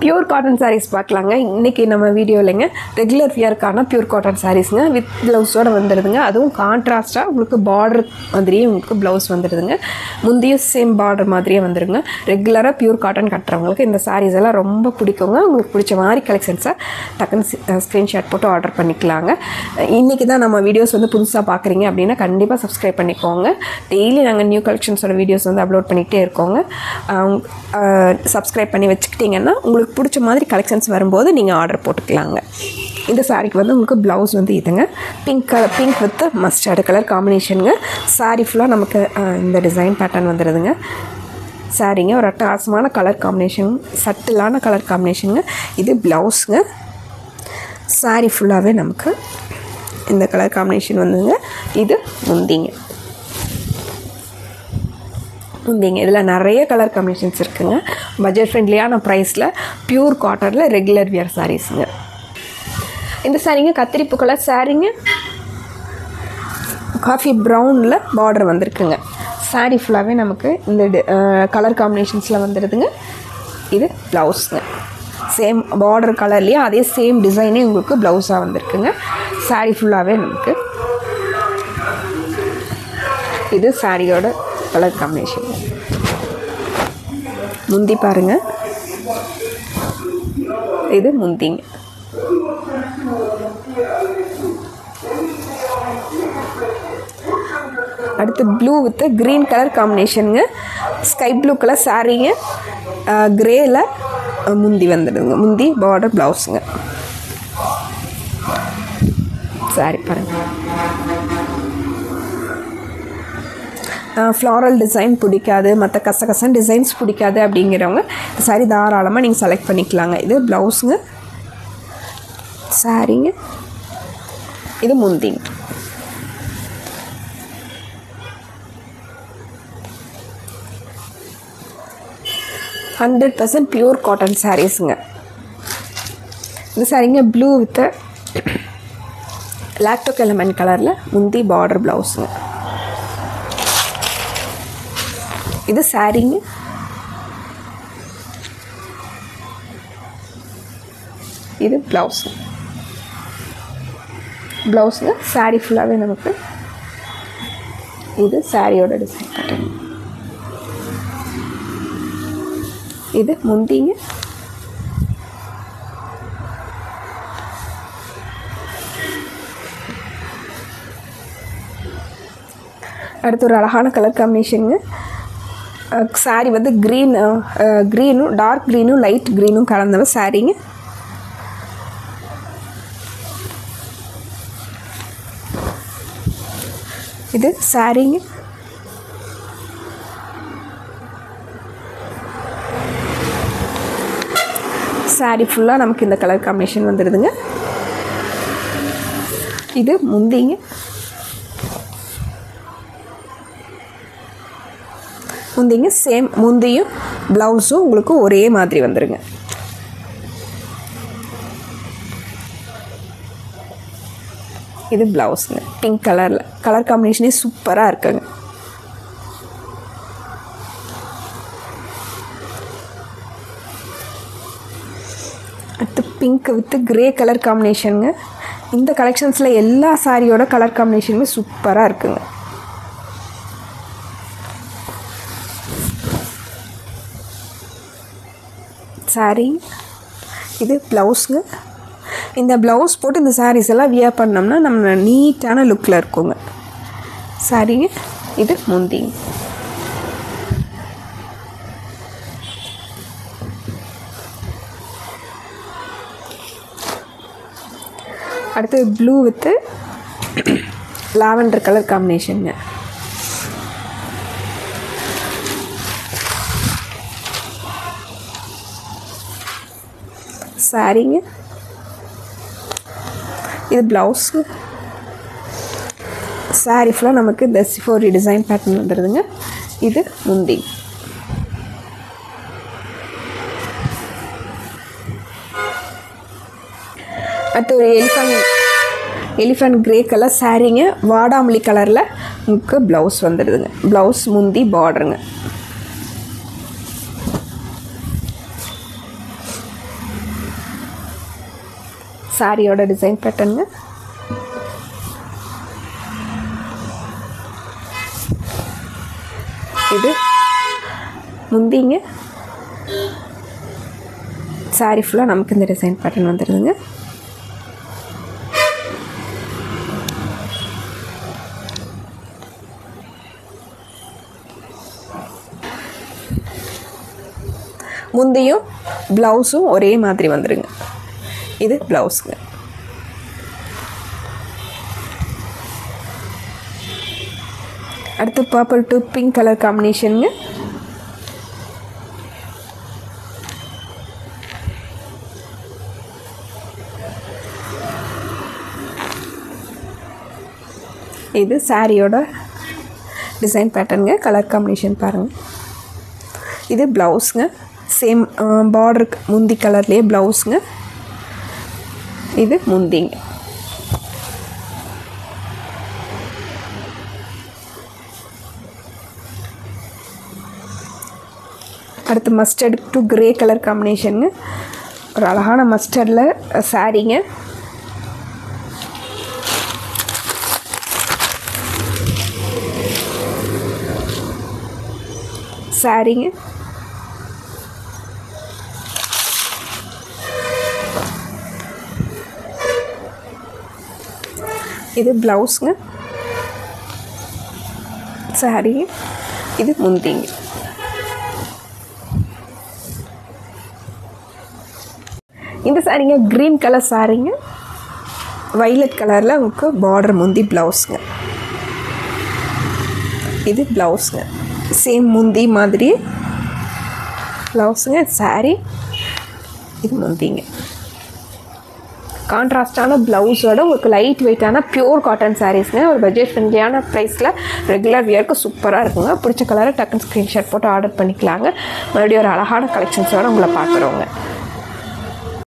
Pure cotton saris பார்க்கலாங்க. இன்றைக்கி நம்ம வீடியோவில்ங்க ரெகுலர் வியர்க்கான பியூர் காட்டன் சாரீஸுங்க வித் ப்ளவுஸோடு வந்துடுதுங்க. அதுவும் கான்ட்ராஸ்ட்டாக உங்களுக்கு பார்டர் மாதிரியே உங்களுக்கு ப்ளவுஸ் வந்துடுதுங்க. முந்தையும் சேம் பார்டர் மாதிரியே வந்துடுங்க. ரெகுலராக பியூர் காட்டன் கட்டுறவங்களுக்கு இந்த சாரீஸ் எல்லாம் ரொம்ப பிடிக்குங்க. உங்களுக்கு பிடிச்ச மாதிரி கலெக்ஷன்ஸை டக்குன்னு ஸ்க்ரீன்ஷாட் போட்டு ஆர்டர் பண்ணிக்கலாங்க. இன்றைக்கி தான் நம்ம வீடியோஸ் வந்து புதுசாக பார்க்குறீங்க அப்படின்னா கண்டிப்பாக சப்ஸ்கிரைப் பண்ணிக்கோங்க. டெய்லி நாங்கள் நியூ கலெக்ஷன்ஸோட வீடியோஸ் வந்து அப்லோட் பண்ணிகிட்டே இருக்கோங்க. சப்ஸ்கிரைப் பண்ணி வச்சுக்கிட்டிங்கன்னா உங்களுக்கு பிடிச்ச மாதிரி கலெக்ஷன்ஸ் வரும்போது நீங்கள் ஆர்டர் போட்டுக்கலாங்க. இந்த சாரீக்கு வந்து உங்களுக்கு ப்ளவுஸ் வந்து இதுங்க பிங்க் வித் மஸ்டர்டு கலர் காம்பினேஷனுங்க. சாரீ ஃபுல்லாக நமக்கு இந்த டிசைன் பேட்டர்ன் வந்துடுதுங்க. சாரீங்க ஒரு அட்டகாசமான கலர் காம்பினேஷன், சட்டிலான கலர் காம்பினேஷனுங்க. இது ப்ளவுஸுங்க. சாரீ ஃபுல்லாகவே நமக்கு இந்த கலர் காம்பினேஷன் வந்துங்க. இது முந்திங்க. இதில் நிறைய கலர் காம்பினேஷன்ஸ் இருக்குங்க. பட்ஜெட் ஃப்ரெண்ட்லியான ப்ரைஸில் பியூர் காட்டனில் ரெகுலர் வியர் சாரீஸுங்க. இந்த சாரீங்க கத்திரிப்பு கலர் சாரீங்க, காஃபி ப்ரௌனில் பார்டர் வந்திருக்குங்க. சாரீ ஃபுல்லாகவே நமக்கு இந்த கலர் காம்பினேஷன்ஸில் வந்துடுதுங்க. இது ப்ளவுஸுங்க. சேம் பார்டர் கலர்லேயே அதே சேம் டிசைனே உங்களுக்கு ப்ளவுஸாக வந்திருக்குங்க. சாரீ ஃபுல்லாகவே நமக்கு இது சாரியோட கலர் காம்பினேஷன். முந்தி பாருங்கள், இது முந்திங்க. அடுத்து ப்ளூ வித் க்ரீன் கலர் காம்பினேஷனுங்க. ஸ்கை ப்ளூ கலர் சாரீங்க, க்ரேயில் முந்தி வந்துடுங்க. முந்தி பார்டர் ப்ளவுஸுங்க. சாரி பாருங்கள், ஃப்ளாரல் டிசைன் பிடிக்காது, மற்ற கசகசன் டிசைன்ஸ் பிடிக்காது அப்படிங்கிறவங்க சாரி தாராளமாக நீங்கள் செலக்ட் பண்ணிக்கலாங்க. இது ப்ளவுஸுங்க, சாரீங்க, இது முந்திங்க. $100% பியூர் காட்டன் சாரீஸுங்க. இந்த சாரீங்க ப்ளூ வித் லாக்டோக் எலமெண்ட் கலரில் முந்தி பார்டர் ப்ளவுஸுங்க. இது சாரீங்க, இது ப்ளவுஸுங்க. சாரீ ஃபுல்லாகவே நமக்கு இது சாரியோட டிசைன் பேட்டர்ன். இது முந்திங்க. அடுத்து ஒரு அழகான கலர் காம்பினேஷனுங்க. சாரீ வந்து க்ரீனும் டார்க் க்ரீனும் லைட் க்ரீனும் கலந்தவ சாரீங்க. இது சாரீங்க. சாரீ ஃபுல்லாக நமக்கு இந்த கலர் காம்பினேஷன் வந்துடுதுங்க. இது முந்திங்க. முந்திங்க சேம் முந்தியும் ப்ளவுஸும் உங்களுக்கு ஒரே மாதிரி வந்துடுங்க. இது ப்ளவுஸுங்க. பிங்க் கலரில் கலர் காம்பினேஷனே சூப்பராக இருக்குங்க. அடுத்து பிங்க் வித் க்ரே கலர் காம்பினேஷனுங்க. இந்த கலெக்ஷன்ஸில் எல்லா சாரியோட கலர் காம்பினேஷனுமே சூப்பராக இருக்குங்க. சாரீ, இது ப்ளவுஸுங்க. இந்த ப்ளவுஸ் போட்டு இந்த சாரீஸ் எல்லாம் வியர் பண்ணோம்னா நம்ம நீட்டான லுக்கில் இருக்குங்க. சாரீங்க, இது முந்திங்க. அடுத்து ப்ளூ வித்து லாவெண்டர் கலர் காம்பினேஷனுங்க. சாரீங்க, இது ப்ளவுஸு. சாரீ ஃபுல்லாக நமக்கு இந்த சிஃபோரி டிசைன் பேட்டர்ன் வந்துடுதுங்க. இது முந்தி. அடுத்து ஒரு எலிஃபண்ட் கிரே கலர் சாரீங்க, வாடாமல்லி கலரில் உங்களுக்கு ப்ளவுஸ் வந்துடுதுங்க. ப்ளவுஸ் முந்தி பார்டருங்க. சாரியோட டிசைன் பேட்டர்னுங்க. இது முந்திங்க. சாரி ஃபுல்லாக நமக்கு இந்த டிசைன் பேட்டர்ன் வந்துடுதுங்க. முந்தியும் ப்ளவுஸும் ஒரே மாதிரி வந்துடுங்க. இது ப்ளவுஸுங்க. அடுத்து பர்பிள் டு பிங்க் கலர் காம்பினேஷனுங்க. இது சாரியோட டிசைன் பேட்டர்னுங்க. கலர் காம்பினேஷன் பாருங்கள். இது ப்ளவுஸுங்க. சேம் பார்டருக்கு முந்தி கலர்லேயே ப்ளவுஸுங்க. இது முந்திங்க. அடுத்து மஸ்டர்ட் டு கிரே கலர் காம்பினேஷனுங்க. ஒரு அழகான மஸ்டர்டில் சாரீங்க. சாரீங்க. இது ப்ளவுஸுங்க. சாரீ. இது முந்திங்க. இந்த சாரீங்க க்ரீன் கலர் சாரீங்க. வைலட் கலரில் உங்களுக்கு பார்டர் முந்தி ப்ளவுஸுங்க. இது ப்ளவுஸுங்க. சேம் முந்தி மாதிரி ப்ளவுஸுங்க. சாரீ. இது முந்திங்க. கான்ட்ராஸ்டான ப்ளவுஸோட உங்களுக்கு லைட் வெயிட்டான பியூர் காட்டன் சாரீஸ்ங்க. ஒரு பட்ஜெட் ஃப்ரெண்ட்லியான ப்ரைஸில் ரெகுலர் வியருக்கு சூப்பராக இருக்குங்க. பிடிச்ச கலரை டக்குன்னு ஸ்க்ரீன்ஷாட் போட்டு ஆர்டர் பண்ணிக்கலாங்க. மறுபடியும் ஒரு அழகான கலெக்ஷன்ஸோடு உங்களை பார்க்குறோங்க.